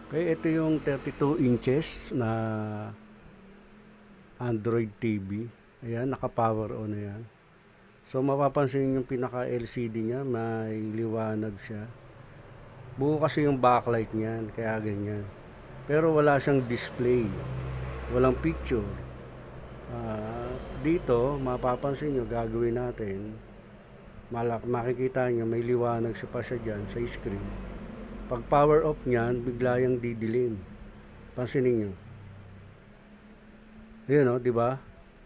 Okay, ito yung 32 inches na Android TV. Ayan, naka-power on na yan. So, mapapansin yung pinaka-LCD niya, may liwanag siya. Buo kasi yung backlight niyan, kaya ganyan. Pero wala siyang display. Walang picture. Dito, mapapansin nyo, gagawin natin, makikita nyo, may liwanag siya pa siya dyan sa screen. Pag power off niyan, bigla yung didilim. Pansinin nyo. Ayan o, di ba?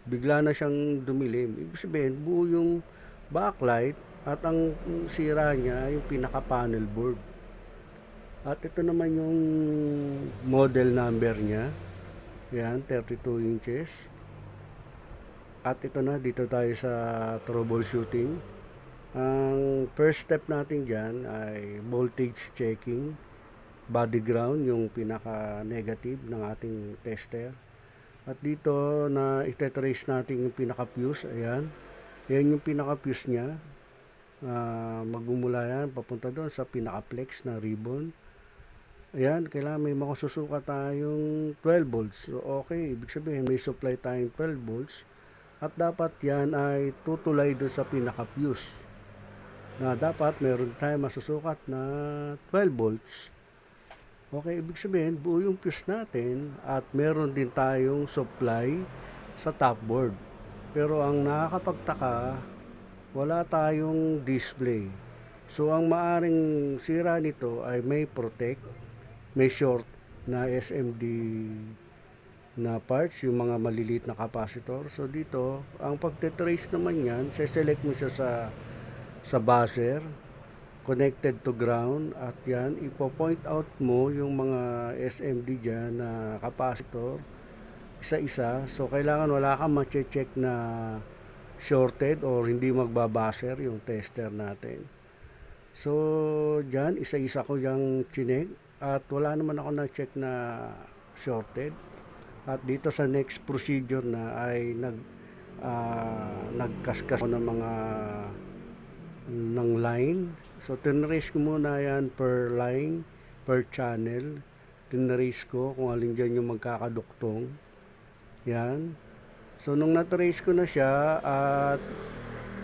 Bigla na siyang dumilim. Ibig sabihin, buo yung backlight at ang sira niya yung pinaka-panel board. At ito naman yung model number niya. Yan, 32 inches. At ito na, dito tayo sa troubleshooting. Ang first step natin dyan ay voltage checking. Body ground, yung pinaka-negative ng ating tester. At dito na itetrace natin yung pinaka-fuse. Ayan. Yan yung pinaka-fuse niya. Magmumula yan papunta doon sa pinaka-flex na ribbon. Ayan, kailangan may makasusukat tayong 12 volts. So, okay, ibig sabihin may supply tayong 12 volts. At dapat yan ay tutulay doon sa pinaka-fuse. Na dapat meron tayong masusukat na 12 volts. Okay, ibig sabihin, buo yung fuse natin at meron din tayong supply sa top board. Pero ang nakakapagtaka, wala tayong display. So, ang maaring sira nito ay may protect, may short na SMD na parts, yung mga maliliit na capacitor. So, dito, ang pagtetrace naman yan, select mo siya sa buzzer, connected to ground, at yan ipo-point out mo yung mga SMD dyan na capacitor isa-isa. So kailangan wala kang ma-check na shorted or hindi magbabuzzer yung tester natin. So dyan isa-isa ko yung chinek at wala naman ako na-check na shorted. At dito sa next procedure na ay nagkaskas ko ng mga ng line. So, tinrace ko muna yan per line, per channel. Tinrace ko kung alin dyan yung magkakaduktong. Yan. So, nung natrace ko na siya, at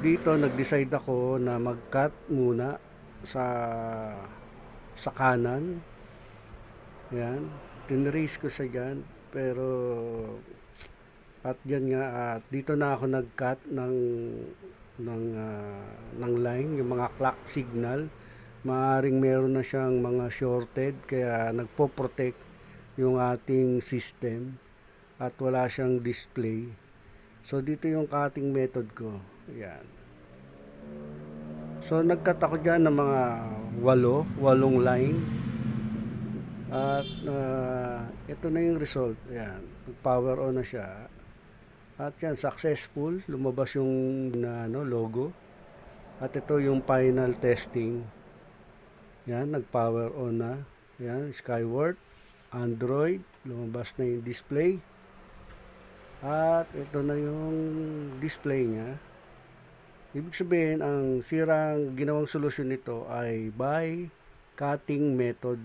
dito, nag-decide ako na mag-cut muna sa kanan. Yan. Tinrace ko siya dyan. Pero, at yan nga, at dito na ako nag-cut ng line, yung mga clock signal. Maaring meron na siyang mga shorted kaya nagpo-protect yung ating system at wala siyang display. So dito yung cutting method ko. Ayan. So nagcut ako dyan ng mga walong line. At ito na yung result. Ayan. Power on na siya. At yan, successful. Lumabas yung logo. At ito yung final testing. Yan, nag-power on na. Yan, Skyward, Android. Lumabas na yung display. At ito na yung display niya. Ibig sabihin, ang ginawang solusyon nito ay by cutting method